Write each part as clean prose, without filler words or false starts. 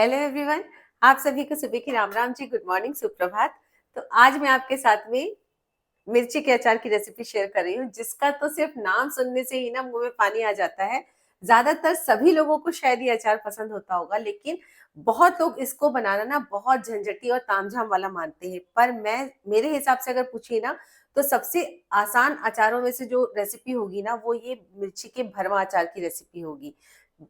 Hello everyone. आप सभी को सुबह की राम राम जी, गुड मॉर्निंग, सुप्रभात। तो आज मैं आपके साथ में मिर्ची के अचार की रेसिपी शेयर कर रही हूँ, जिसका तो सिर्फ नाम सुनने से ही ना मुंह में पानी आ जाता है। ज्यादातर सभी लोगों को शायद ये अचार पसंद होता होगा, लेकिन बहुत लोग इसको बनाना ना बहुत झंझटी और तामझाम वाला मानते हैं। पर मैं मेरे हिसाब से अगर पूछिए ना, तो सबसे आसान अचारों में से जो रेसिपी होगी ना, वो ये मिर्ची के भरवा अचार की रेसिपी होगी।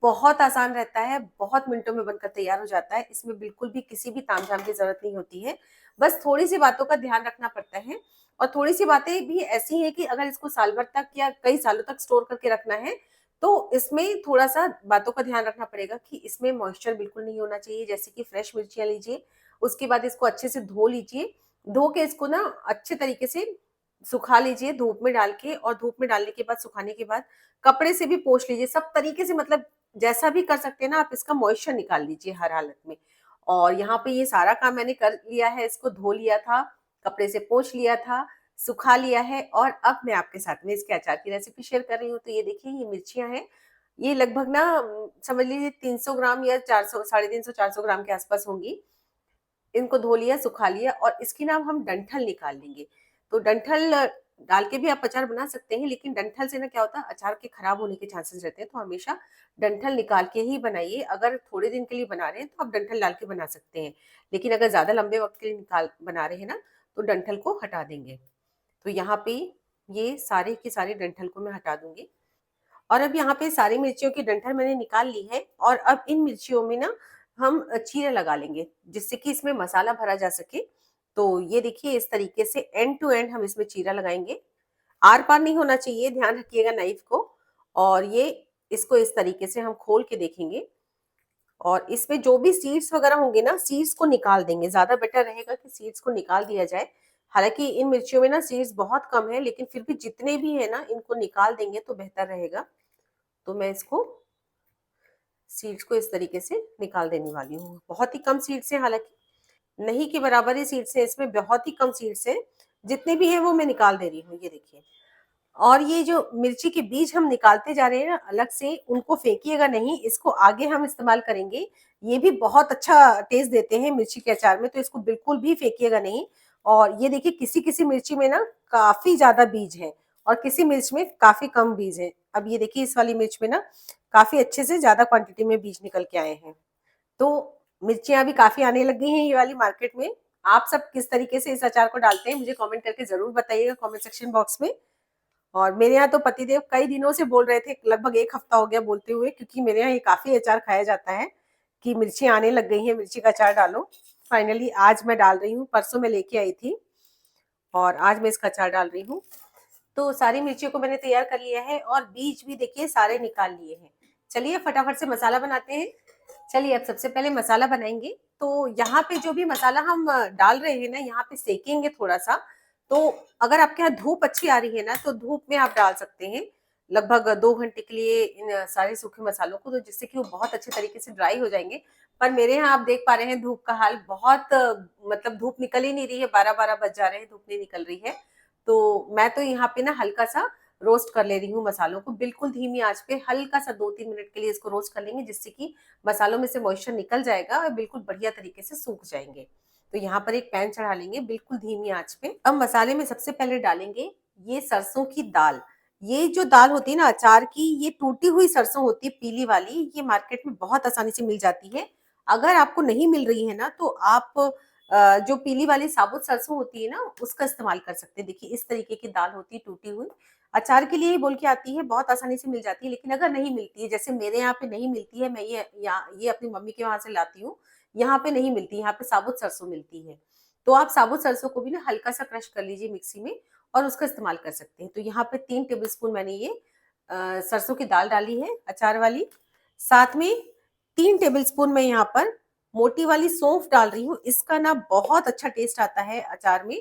बहुत आसान रहता है, बहुत मिनटों में बनकर तैयार हो जाता है। इसमें बिल्कुल भी किसी भी तामझाम की जरूरत नहीं होती है। बस थोड़ी सी बातों का ध्यान रखना पड़ता है, और थोड़ी सी बातें भी ऐसी हैं कि अगर इसको साल भर तक या कई सालों तक स्टोर करके रखना है, तो इसमें थोड़ा सा बातों का ध्यान रखना पड़ेगा कि इसमें मॉइस्चर बिल्कुल नहीं होना चाहिए। जैसे कि फ्रेश मिर्चियां लीजिए, उसके बाद इसको अच्छे से धो लीजिए। धो के इसको ना अच्छे तरीके से सुखा लीजिए धूप में डाल के, और धूप में डालने के बाद, सुखाने के बाद कपड़े से भी पोंछ लीजिए। सब तरीके से, मतलब जैसा भी कर सकते हैं ना आप, इसका मॉइस्चर निकाल लीजिए हर हालत में। और यहाँ पे ये सारा काम मैंने कर लिया है। इसको धो लिया था, कपड़े से पोंछ लिया था, सुखा लिया है, और अब मैं आपके साथ में इसके अचार की रेसिपी शेयर कर रही हूँ। तो ये देखिए, ये मिर्चियां हैं। ये लगभग ना समझ लीजिए 300 ग्राम या 400, 350 400 ग्राम के आसपास होंगी। इनको धो लिया, सुखा लिया, और इसकी ना हम डंठल निकाल लेंगे। तो डंठल डाल के भी आप अचार बना सकते हैं, लेकिन डंठल से ना क्या होता है, अचार के खराब होने के चांसेस रहते हैं। तो हमेशा डंठल निकाल के ही बनाइए। अगर थोड़े दिन के लिए बना रहे हैं तो आप डंठल डाल के बना सकते हैं, लेकिन अगर ज्यादा लंबे वक्त के लिए निकाल बना रहे हैं ना, तो डंठल को हटा देंगे। तो यहाँ पे ये सारे की सारी डंठल को मैं हटा दूंगी। और अब यहाँ पे सारी मिर्चियों की डंठल मैंने निकाल ली है, और अब इन मिर्चियों में ना हम चीरे लगा लेंगे, जिससे कि इसमें मसाला भरा जा सके। तो ये देखिए, इस तरीके से एंड टू एंड हम इसमें चीरा लगाएंगे। आर पार नहीं होना चाहिए, ध्यान रखिएगा नाइफ को। और ये इसको इस तरीके से हम खोल के देखेंगे, और इसमें जो भी सीड्स वगैरह होंगे ना, सीड्स को निकाल देंगे। ज्यादा बेटर रहेगा कि सीड्स को निकाल दिया जाए। हालांकि इन मिर्चियों में ना सीड्स बहुत कम है, लेकिन फिर भी जितने भी है ना, इनको निकाल देंगे तो बेहतर रहेगा। तो मैं इसको सीड्स को इस तरीके से निकाल देने वाली हूँ। बहुत ही कम सीड्स हैं, हालांकि नहीं के बराबर ही सीड्स हैं इसमें, बहुत ही कम सीड्स हैं। जितने भी हैं वो मैं निकाल दे रही हूँ, ये देखिए। और ये जो मिर्ची के बीज हम निकालते जा रहे हैं ना अलग से, उनको फेंकिएगा नहीं, इसको आगे हम इस्तेमाल करेंगे। ये भी बहुत अच्छा टेस्ट देते हैं मिर्ची के अचार में, तो इसको बिल्कुल भी फेंकिएगा नहीं। और ये देखिए, किसी किसी मिर्ची में ना काफी ज्यादा बीज है, और किसी मिर्च में काफी कम बीज है। अब ये देखिए, इस वाली मिर्च में ना काफी अच्छे से ज्यादा क्वांटिटी में बीज निकल के आए हैं। तो मिर्चियां भी काफी आने लग गई हैं ये वाली मार्केट में। आप सब किस तरीके से इस अचार को डालते हैं, मुझे कमेंट करके जरूर बताइएगा, कमेंट सेक्शन बॉक्स में। और मेरे यहाँ तो पतिदेव कई दिनों से बोल रहे थे, लगभग एक हफ्ता हो गया बोलते हुए, क्योंकि मेरे यहाँ ये काफी अचार खाया जाता है, कि मिर्ची आने लग गई है, मिर्ची का अचार डालो। फाइनली आज मैं डाल रही हूँ। परसों मैं लेके आई थी, और आज मैं इसका अचार डाल रही हूँ। तो सारी मिर्चियों को मैंने तैयार कर लिया है, और बीज भी देखिए सारे निकाल लिए हैं। चलिए फटाफट से मसाला बनाते हैं। चलिए, अब सबसे पहले मसाला बनाएंगे। तो यहाँ पे जो भी मसाला हम डाल रहे हैं ना, यहाँ पे सेकेंगे थोड़ा सा। तो अगर आपके यहाँ धूप अच्छी आ रही है ना, तो धूप में आप डाल सकते हैं लगभग 2 घंटे के लिए इन सारे सूखे मसालों को, तो जिससे कि वो बहुत अच्छे तरीके से ड्राई हो जाएंगे। पर मेरे यहाँ आप देख पा रहे हैं धूप का हाल, बहुत मतलब धूप निकल ही नहीं रही है, 12-12 बज जा रहे हैं, धूप नहीं निकल रही है। तो मैं तो यहाँ पे ना हल्का सा रोस्ट कर ले रही हूँ मसालों को, बिल्कुल धीमी आंच पे हल्का सा 2-3 मिनट के लिए इसको रोस्ट कर लेंगे, जिससे कि मसालों में से मॉइस्चर निकल जाएगा और बिल्कुल बढ़िया तरीके से सूख जाएंगे। तो यहाँ पर एक पैन चढ़ा लेंगे बिल्कुल धीमी आंच पे। अब मसाले में सबसे पहले डालेंगे ये सरसों की दाल। ये जो दाल होती है ना अचार की, ये टूटी हुई सरसों होती है, पीली वाली। ये मार्केट में बहुत आसानी से मिल जाती है। अगर आपको नहीं मिल रही है ना, तो आप जो पीली वाली साबुत सरसों होती है ना, उसका इस्तेमाल कर सकते हैं। देखिए, इस तरीके की दाल होती है टूटी हुई, अचार के लिए ही बोल के आती है, बहुत आसानी से मिल जाती है। लेकिन अगर नहीं मिलती है, जैसे मेरे यहाँ पे नहीं मिलती है, मैं ये अपनी मम्मी के वहां से लाती हूँ, यहाँ पे नहीं मिलती, यहाँ पे साबुत सरसों मिलती है। तो आप साबुत सरसों को भी ना हल्का सा क्रश कर लीजिए मिक्सी में, और उसका इस्तेमाल कर सकते हैं। तो यहाँ पे 3 टेबल स्पून मैंने ये सरसों की दाल डाली है अचार वाली। साथ में 3 टेबल स्पून मैं यहाँ पर मोटी वाली सौंफ डाल रही हूँ, इसका ना बहुत अच्छा टेस्ट आता है अचार में।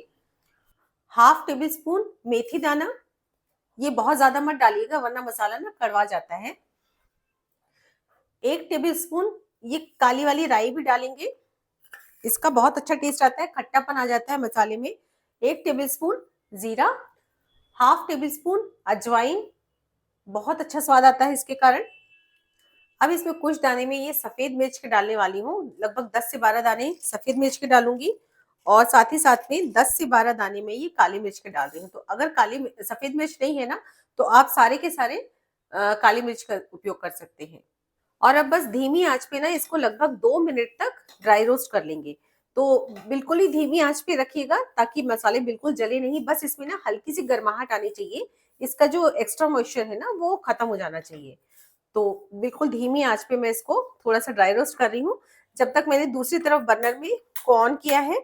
½ टेबल स्पून मेथी दाना, ये बहुत ज्यादा मत डालिएगा वरना मसाला ना कड़वा जाता है। 1 टेबल स्पून ये काली वाली राई भी डालेंगे, इसका बहुत अच्छा टेस्ट आता है, खट्टापन आ जाता है मसाले में। 1 टेबल स्पून जीरा, ½ टेबल स्पून अजवाइन, बहुत अच्छा स्वाद आता है इसके कारण। अब इसमें कुछ दाने में ये सफेद मिर्च के डालने वाली हूँ, लगभग 10 से 12 दाने सफेद मिर्च के डालूंगी और साथ ही साथ में 10 से 12 दाने में ये काली मिर्च के डाल रही हूँ। तो अगर सफेद मिर्च नहीं है ना, तो आप सारे के सारे काली मिर्च का उपयोग कर सकते हैं। और अब बस धीमी आंच पे ना इसको लगभग 2 मिनट तक ड्राई रोस्ट कर लेंगे। तो बिल्कुल ही धीमी आंच पे रखिएगा ताकि मसाले बिल्कुल जले नहीं, बस इसमें ना हल्की सी गर्माहट आनी चाहिए, इसका जो एक्स्ट्रा मॉइस्चर है ना वो खत्म हो जाना चाहिए। तो बिल्कुल धीमी आंच पे मैं इसको थोड़ा सा ड्राई रोस्ट कर रही हूँ, जब तक मैंने दूसरी तरफ बर्नर में को ऑन किया है।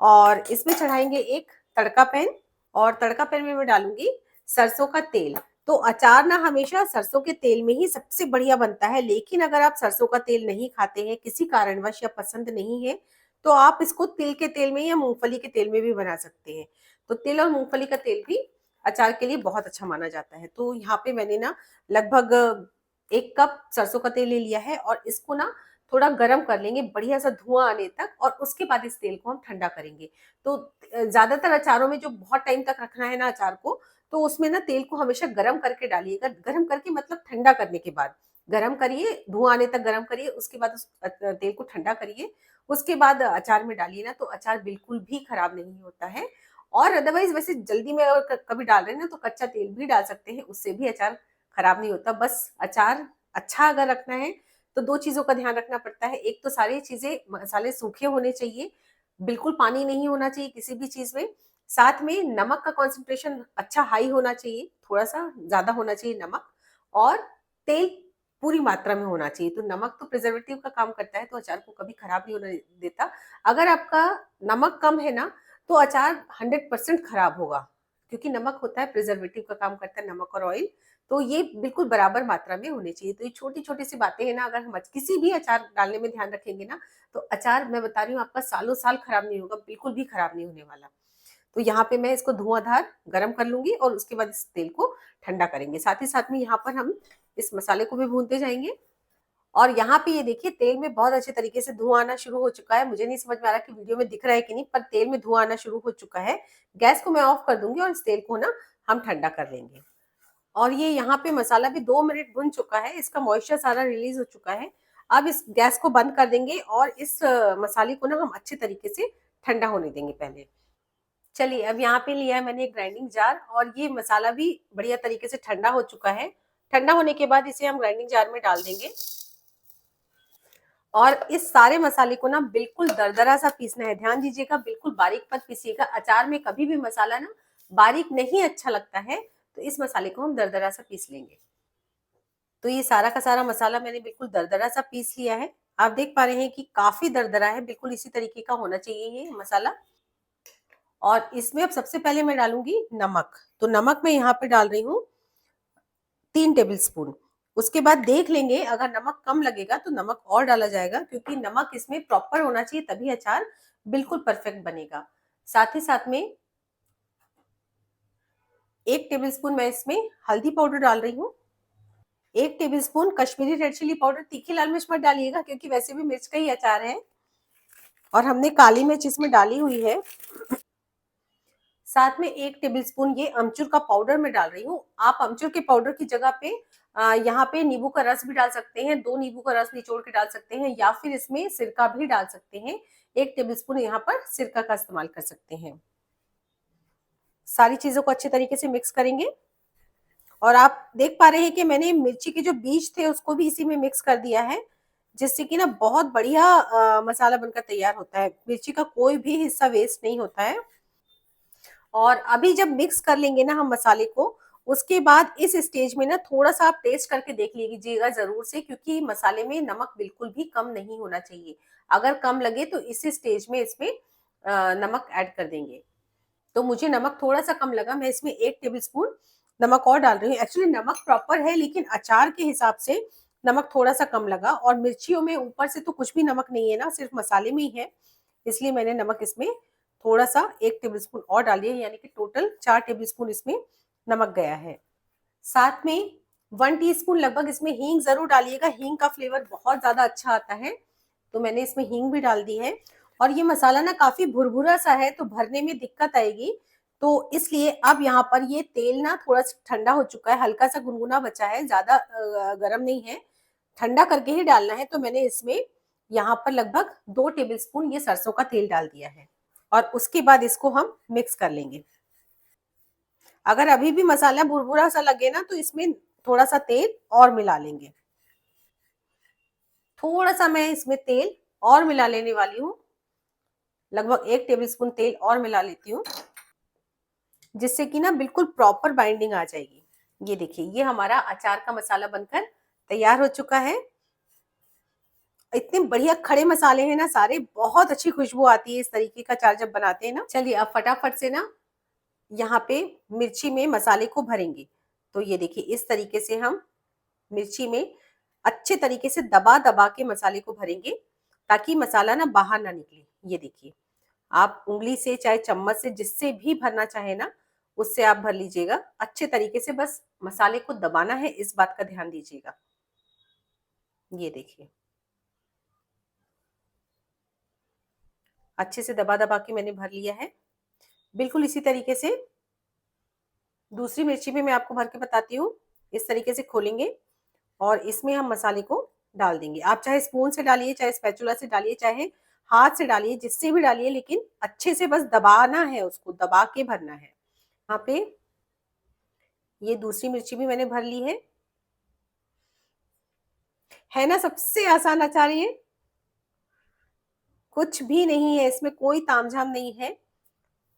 और इसमें चढ़ाएंगे एक तड़का पैन, और तड़का पैन में मैं डालूंगी सरसों का तेल। तो अचार ना हमेशा सरसों के तेल में ही सबसे बढ़िया बनता है, लेकिन अगर आप सरसों का तेल नहीं खाते हैं किसी कारणवश या पसंद नहीं है, तो आप इसको तिल के तेल में या मूंगफली के तेल में भी बना सकते हैं। तो तिल और मूंगफली का तेल भी अचार के लिए बहुत अच्छा माना जाता है। तो यहाँ पे मैंने ना लगभग 1 कप सरसों का तेल ले लिया है और इसको ना थोड़ा गरम कर लेंगे बढ़िया सा धुआं आने तक, और उसके बाद इस तेल को हम ठंडा करेंगे। तो ज्यादातर अचारों में जो बहुत टाइम तक रखना है ना अचार को, तो उसमें ना तेल को हमेशा गरम करके डालिएगा। गरम करके मतलब ठंडा करने के बाद गरम करिए, धुआं आने तक गरम करिए, उसके बाद उस तेल को ठंडा करिए, उसके बाद अचार में डालिए ना, तो अचार बिल्कुल भी खराब नहीं होता है। और अदरवाइज वैसे जल्दी में अगर कभी डाल रहे हैं ना तो कच्चा तेल भी डाल सकते हैं, उससे भी अचार खराब नहीं होता। बस अचार अच्छा अगर रखना है तो 2 चीजों का ध्यान रखना पड़ता है। एक तो सारी चीजें मसाले सूखे होने चाहिए, बिल्कुल पानी नहीं होना चाहिए किसी भी चीज में। साथ में नमक का कॉन्सेंट्रेशन अच्छा हाई होना चाहिए, थोड़ा सा ज्यादा होना चाहिए नमक। और तेल पूरी मात्रा में होना चाहिए। तो नमक तो प्रिजर्वेटिव का काम करता है, तो अचार को कभी खराब नहीं होने देता। अगर आपका नमक कम है ना, तो अचार 100% खराब होगा, क्योंकि नमक होता है प्रिजर्वेटिव का काम करता है, नमक और ऑयल। तो ये बिल्कुल बराबर मात्रा में होनी चाहिए। तो ये छोटी छोटी सी बातें हैं ना, अगर हम किसी भी अचार डालने में ध्यान रखेंगे ना, तो अचार मैं बता रही हूँ आपका सालों साल खराब नहीं होगा, बिल्कुल भी खराब नहीं होने वाला। तो यहाँ पे मैं इसको धुआंधार गरम कर लूंगी और उसके बाद इस तेल को ठंडा करेंगे। साथ ही साथ में यहाँ पर हम इस मसाले को भी भूनते जाएंगे। और यहाँ पे ये देखिए तेल में बहुत अच्छे तरीके से धुआं आना शुरू हो चुका है। मुझे नहीं समझ में आ रहा कि वीडियो में दिख रहा है कि नहीं, पर तेल में धुआं आना शुरू हो चुका है। गैस को मैं ऑफ कर दूंगी और इस तेल को ना हम ठंडा कर लेंगे। और ये यहाँ पे मसाला भी 2 मिनट भुन चुका है, इसका मॉइस्चर सारा रिलीज हो चुका है। अब इस गैस को बंद कर देंगे और इस मसाले को ना हम अच्छे तरीके से ठंडा होने देंगे पहले। चलिए अब यहाँ पे लिया है मैंने एक ग्राइंडिंग जार, और ये मसाला भी बढ़िया तरीके से ठंडा हो चुका है। ठंडा होने के बाद इसे हम ग्राइंडिंग जार में डाल देंगे। और इस सारे मसाले को ना बिल्कुल दरदरा सा पीसना है, ध्यान दीजिएगा, बिल्कुल बारीक मत पीसिएगा। अचार में कभी भी मसाला ना बारीक नहीं अच्छा लगता है, तो इस मसाले को हम दरदरा सा पीस लेंगे। तो ये सारा का सारा मसाला मैंने बिल्कुल दरदरा सा पीस लिया है। आप देख पा रहे हैं कि काफी दरदरा है, बिल्कुल इसी तरीके का होना चाहिए ये मसाला। और इसमें अब सबसे पहले मैं डालूंगी नमक। तो नमक मैं यहाँ पे डाल रही हूँ 3 टेबल स्पून। उसके बाद देख लेंगे, अगर नमक कम लगेगा तो नमक और डाला जाएगा, क्योंकि नमक इसमें प्रॉपर होना चाहिए, तभी अचार बिल्कुल परफेक्ट बनेगा। साथ ही साथ में 1 टेबल स्पून मैं इसमें हल्दी पाउडर डाल रही हूँ। 1 tablespoon Kashmiri red chilli powder, तीखी लाल मिर्च मत डालिएगा क्योंकि वैसे भी मिर्च का ही अचार है, और हमने काली मिर्च इसमें डाली हुई है। साथ में 1 टेबल स्पून ये अमचूर का पाउडर मैं डाल रही हूँ। आप अमचूर के पाउडर की जगह पे यहाँ पे नींबू का रस भी डाल सकते हैं, 2 नींबू का रस निचोड़ के डाल सकते हैं, या फिर इसमें सिरका भी डाल सकते हैं। 1 टेबल स्पून यहाँ पर सिरका का इस्तेमाल कर सकते हैं। सारी चीजों को अच्छे तरीके से मिक्स करेंगे। और आप देख पा रहे हैं कि मैंने मिर्ची के जो बीज थे उसको भी इसी में मिक्स कर दिया है, जिससे कि ना बहुत बढ़िया मसाला बनकर तैयार होता है। मिर्ची का कोई भी हिस्सा वेस्ट नहीं होता है। और अभी जब मिक्स कर लेंगे ना हम मसाले को, उसके बाद इस स्टेज में ना थोड़ा सा आप टेस्ट करके देख लीजिएगा जरूर से, क्योंकि मसाले में नमक बिल्कुल भी कम नहीं होना चाहिए। अगर कम लगे तो इस स्टेज में इसमें नमक ऐड कर देंगे। तो मुझे नमक थोड़ा सा कम लगा, मैं इसमें 1 टेबल स्पून नमक और डाल रही हूँ। एक्चुअली नमक प्रॉपर है, लेकिन अचार के हिसाब से नमक थोड़ा सा कम लगा। और मिर्चियों में ऊपर से तो कुछ भी नमक नहीं है ना, सिर्फ मसाले में ही है, इसलिए मैंने नमक इसमें थोड़ा सा 1 टेबल स्पून और डाली है, यानी कि टोटल 4 टेबल स्पून इसमें नमक गया है। साथ में 1 टीस्पून लगभग इसमें हींग जरूर डालिएगा, हींग का फ्लेवर बहुत ज्यादा अच्छा आता है, तो मैंने इसमें हींग भी डाल दी है। और ये मसाला ना काफी भुरभुरा सा है, तो भरने में दिक्कत आएगी। तो इसलिए अब यहाँ पर ये तेल ना थोड़ा सा ठंडा हो चुका है, हल्का सा गुनगुना बचा है, ज्यादा गर्म नहीं है, ठंडा करके ही डालना है। तो मैंने इसमें यहाँ पर लगभग 2 टेबलस्पून ये सरसों का तेल डाल दिया है और उसके बाद इसको हम मिक्स कर लेंगे। अगर अभी भी मसाला भुरभुरा सा लगे ना तो इसमें थोड़ा सा तेल और मिला लेंगे। थोड़ा सा मैं इसमें तेल और मिला लेने वाली हूँ, लगभग 1 टेबलस्पून तेल और मिला लेती हूँ, जिससे कि ना बिल्कुल प्रॉपर बाइंडिंग आ जाएगी। ये देखिए, ये हमारा अचार का मसाला बनकर तैयार हो चुका है। इतने बढ़िया खड़े मसाले हैं ना सारे, बहुत अच्छी खुशबू आती है इस तरीके का अचार जब बनाते हैं ना। चलिए अब फटाफट से ना यहाँ पे मिर्ची में मसाले को भरेंगे। तो ये देखिए, इस तरीके से हम मिर्ची में अच्छे तरीके से दबा दबा के मसाले को भरेंगे, ताकि मसाला ना बाहर ना निकले। ये देखिए, आप उंगली से चाहे चम्मच से जिससे भी भरना चाहे ना, उससे आप भर लीजिएगा। अच्छे तरीके से बस मसाले को दबाना है, इस बात का ध्यान दीजिएगा। ये देखिए, अच्छे से दबा दबा के मैंने भर लिया है। बिल्कुल इसी तरीके से दूसरी मिर्ची भी मैं आपको भर के बताती हूँ। इस तरीके से खोलेंगे और इसमें हम मसाले को डाल देंगे। आप चाहे स्पून से डालिए, चाहे स्पैचुला से डालिए, चाहे हाथ से डालिए, जिससे भी डालिए, लेकिन अच्छे से बस दबाना है, उसको दबा के भरना है। यहाँ पे ये दूसरी मिर्ची भी मैंने भर ली है ना। सबसे आसान अचार ये, कुछ भी नहीं है इसमें, कोई तामझाम नहीं है।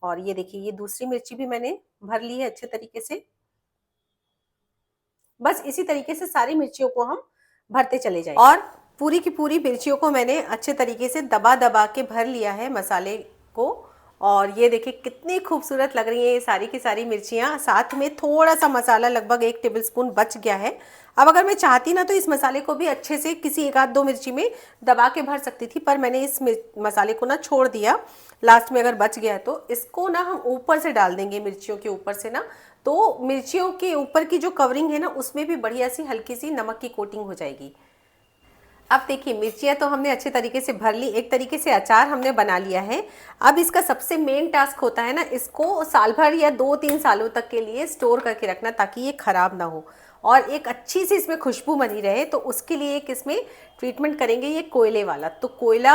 और ये देखिए, ये दूसरी मिर्ची भी मैंने भर ली है अच्छे तरीके से। बस इसी तरीके से सारी मिर्चियों को हम भरते चले जाएंगे। और पूरी की पूरी मिर्चियों को मैंने अच्छे तरीके से दबा दबा के भर लिया है मसाले को। और ये देखिए कितनी खूबसूरत लग रही है ये सारी की सारी मिर्चियाँ। साथ में थोड़ा सा मसाला लगभग 1 टेबलस्पून बच गया है। अब अगर मैं चाहती ना तो इस मसाले को भी अच्छे से किसी एक आध दो मिर्ची में दबा के भर सकती थी, पर मैंने इस मसाले को ना छोड़ दिया। लास्ट में अगर बच गया तो इसको ना हम ऊपर से डाल देंगे, मिर्चियों के ऊपर से ना, तो मिर्चियों के ऊपर की जो कवरिंग है ना, उसमें भी बढ़िया सी हल्की सी नमक की कोटिंग हो जाएगी। अब देखिए, मिर्चियाँ तो हमने अच्छे तरीके से भर ली, एक तरीके से अचार हमने बना लिया है। अब इसका सबसे मेन टास्क होता है ना, इसको साल भर या 2-3 सालों तक के लिए स्टोर करके रखना, ताकि ये खराब ना हो और एक अच्छी सी इसमें खुशबू बनी रहे। तो उसके लिए एक इसमें ट्रीटमेंट करेंगे, ये कोयले वाला। तो कोयला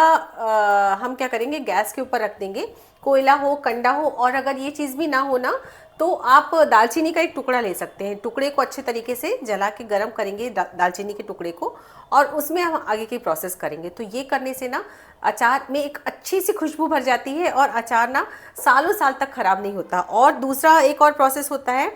हम क्या करेंगे, गैस के ऊपर रख देंगे। कोयला हो, कंडा हो, और अगर ये चीज़ भी ना हो ना, तो आप दालचीनी का एक टुकड़ा ले सकते हैं। टुकड़े को अच्छे तरीके से जला के गर्म करेंगे, दालचीनी के टुकड़े को, और उसमें हम आगे की प्रोसेस करेंगे। तो ये करने से ना अचार में एक अच्छी सी खुशबू भर जाती है और अचार ना सालों साल तक खराब नहीं होता। और दूसरा एक और प्रोसेस होता है,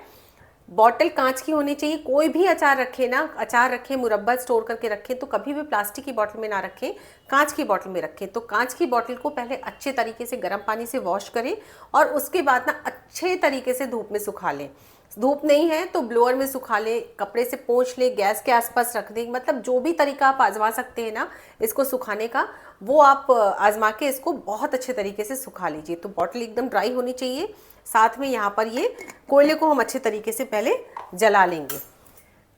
बॉटल कांच की होनी चाहिए। कोई भी अचार रखे ना, अचार रखें, मुरब्बा स्टोर करके रखें, तो कभी भी प्लास्टिक की बॉटल में ना रखें, कांच की बॉटल में रखें। तो कांच की बॉटल को पहले अच्छे तरीके से गर्म पानी से वॉश करें और उसके बाद ना अच्छे तरीके से धूप में सुखा लें। धूप नहीं है तो ब्लोअर में सुखा ले, कपड़े से पोंछ ले, गैस के आसपास रख दें। मतलब जो भी तरीका आप आजमा सकते हैं ना इसको सुखाने का, वो आप आजमा के इसको बहुत अच्छे तरीके से सुखा लीजिए। तो बॉटल एकदम ड्राई होनी चाहिए। साथ में यहाँ पर ये कोयले को हम अच्छे तरीके से पहले जला लेंगे।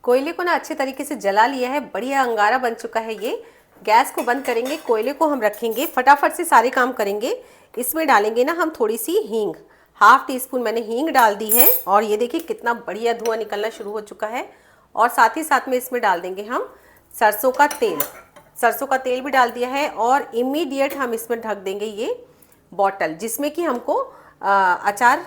कोयले को ना अच्छे तरीके से जला लिया है, बढ़िया अंगारा बन चुका है ये। गैस को बंद करेंगे, कोयले को हम रखेंगे, फटाफट से सारे काम करेंगे। इसमें डालेंगे ना हम थोड़ी सी हींग, 1/2 टीस्पून मैंने हींग डाल दी है। और ये देखिए कितना बढ़िया धुआं निकलना शुरू हो चुका है। और साथ ही साथ में इसमें डाल देंगे हम सरसों का तेल। सरसों का तेल भी डाल दिया है और इमीडिएट हम इसमें ढक देंगे ये बॉटल, जिसमें कि हमको अचार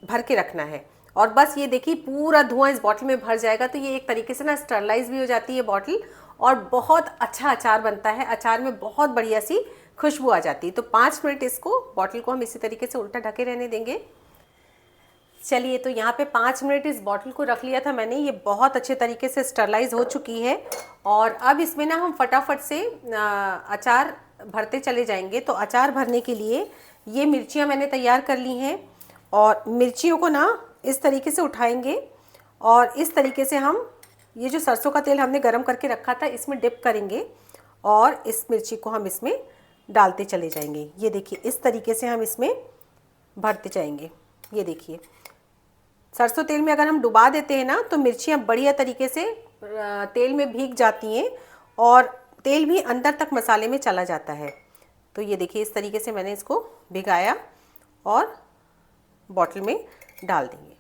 भर के रखना है। और बस ये देखिए पूरा धुआं इस बॉटल में भर जाएगा, तो ये एक तरीके से ना स्टरलाइज भी हो जाती है बॉटल और बहुत अच्छा अचार बनता है। अचार में बहुत बढ़िया सी खुशबू आ जाती है। तो 5 मिनट इसको, बॉटल को हम इसी तरीके से उल्टा ढके रहने देंगे। चलिए, तो यहाँ पे 5 मिनट इस बॉटल को रख लिया था मैंने, ये बहुत अच्छे तरीके से स्टरलाइज हो चुकी है। और अब इसमें ना हम फटाफट से अचार भरते चले जाएंगे। तो अचार भरने के लिए ये मिर्चियाँ मैंने तैयार कर ली हैं और मिर्चियों को ना इस तरीके से उठाएंगे और इस तरीके से हम ये जो सरसों का तेल हमने गरम करके रखा था इसमें डिप करेंगे और इस मिर्ची को हम इसमें डालते चले जाएंगे। ये देखिए इस तरीके से हम इसमें भरते जाएंगे। ये देखिए, सरसों तेल में अगर हम डुबा देते हैं ना तो मिर्चियाँ बढ़िया तरीके से तेल में भीग जाती हैं और तेल भी अंदर तक मसाले में चला जाता है। तो ये देखिए इस तरीके से मैंने इसको भिगाया और बॉटल में डाल देंगे।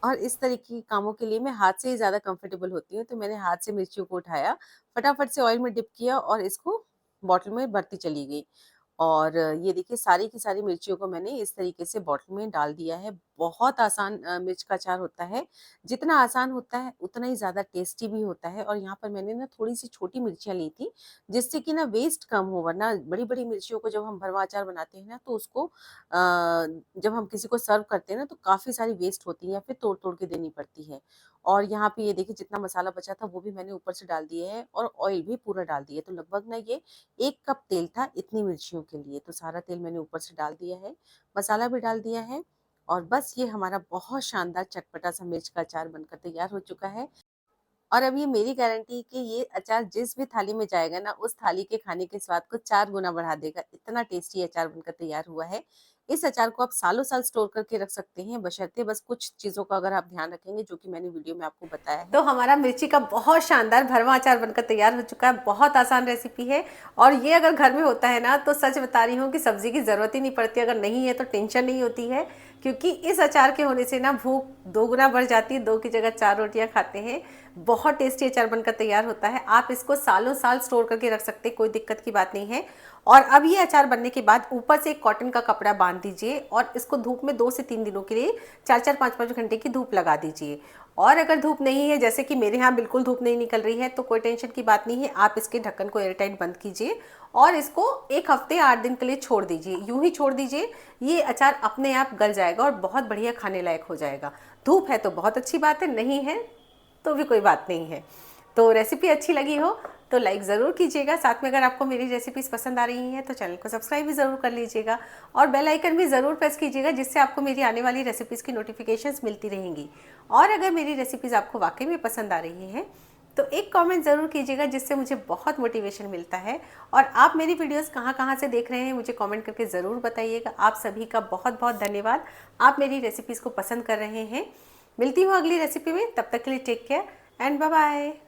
और इस तरह की कामों के लिए मैं हाथ से ही ज़्यादा कंफर्टेबल होती हूँ, तो मैंने हाथ से मिर्चियों को उठाया, फटाफट से ऑयल में डिप किया और इसको बॉटल में भरती चली गई। और ये देखिए सारी की सारी मिर्चियों को मैंने इस तरीके से बॉटल में डाल दिया है। बहुत आसान मिर्च का अचार होता है। जितना आसान होता है उतना ही ज़्यादा टेस्टी भी होता है। और यहाँ पर मैंने ना थोड़ी-सी छोटी मिर्चियाँ ली थी, जिससे कि ना वेस्ट कम हो, वरना बड़ी-बड़ी मिर्चियों को जब हम भरवा अचार बनाते हैं ना तो उसको जब हम किसी को सर्व करते हैं ना तो काफ़ी सारी वेस्ट होती है या फिर तोड़-तोड़ के देनी पड़ती है। और यहाँ पे ये देखिए जितना मसाला बचा था वो भी मैंने ऊपर से डाल दिया है और ऑयल भी पूरा डाल दिया है। तो लगभग ना ये 1 कप तेल था इतनी मिर्चियों के लिए, तो सारा तेल मैंने ऊपर से डाल दिया है, मसाला भी डाल दिया है और बस ये हमारा बहुत शानदार चटपटा-सा मिर्च का अचार बनकर तैयार हो चुका है। और अब ये मेरी गारंटी है कि ये अचार जिस भी थाली में जाएगा ना, उस थाली के खाने के स्वाद को 4 गुना बढ़ा देगा। इतना टेस्टी अचार बनकर तैयार हुआ है। इस अचार को आप सालों-साल स्टोर करके रख सकते हैं, बशर्ते बस कुछ चीज़ों का अगर आप ध्यान रखेंगे, जो कि मैंने वीडियो में आपको बताया है। तो हमारा मिर्ची का बहुत शानदार भरवा अचार बनकर तैयार हो चुका है। बहुत आसान रेसिपी है और ये अगर घर में होता है ना, तो सच बता रही हूँ कि सब्ज़ी की ज़रूरत ही नहीं पड़ती। अगर नहीं है तो टेंशन नहीं होती है, क्योंकि इस अचार के होने से ना भूख 2 गुना बढ़ जाती है, 2 की जगह 4 रोटियाँ खाते हैं। बहुत टेस्टी अचार बनकर तैयार होता है। आप इसको सालों साल स्टोर करके रख सकते हैं, कोई दिक्कत की बात नहीं है। और अब ये अचार बनने के बाद ऊपर से एक कॉटन का कपड़ा बांध दीजिए और इसको धूप में 2 से 3 दिनों के लिए 4-4 5-5 घंटे की धूप लगा दीजिए। और अगर धूप नहीं है, जैसे कि मेरे यहाँ बिल्कुल धूप नहीं निकल रही है, तो कोई टेंशन की बात नहीं है। आप इसके ढक्कन को एयरटाइट बंद कीजिए और इसको 1 हफ्ते 8 दिन के लिए छोड़ दीजिए। यूं ही छोड़ दीजिए, ये अचार अपने आप गल जाएगा और बहुत बढ़िया खाने लायक हो जाएगा। धूप है तो बहुत अच्छी बात है, नहीं है तो भी कोई बात नहीं है। तो रेसिपी अच्छी लगी हो तो लाइक ज़रूर कीजिएगा। साथ में अगर आपको मेरी रेसिपीज़ पसंद आ रही हैं तो चैनल को सब्सक्राइब भी ज़रूर कर लीजिएगा और बेल आइकन भी ज़रूर प्रेस कीजिएगा, जिससे आपको मेरी आने वाली रेसिपीज़ की नोटिफिकेशंस मिलती रहेंगी। और अगर मेरी रेसिपीज़ आपको वाकई में पसंद आ रही हैं तो एक कमेंट ज़रूर कीजिएगा, जिससे मुझे बहुत मोटिवेशन मिलता है। और आप मेरी वीडियोस कहाँ-कहाँ से देख रहे हैं मुझे कमेंट करके ज़रूर बताइएगा। आप सभी का बहुत बहुत धन्यवाद। आप मेरी रेसिपीज़ को पसंद कर रहे हैं। मिलती हूँ अगली रेसिपी में, तब तक के लिए take care and bye bye.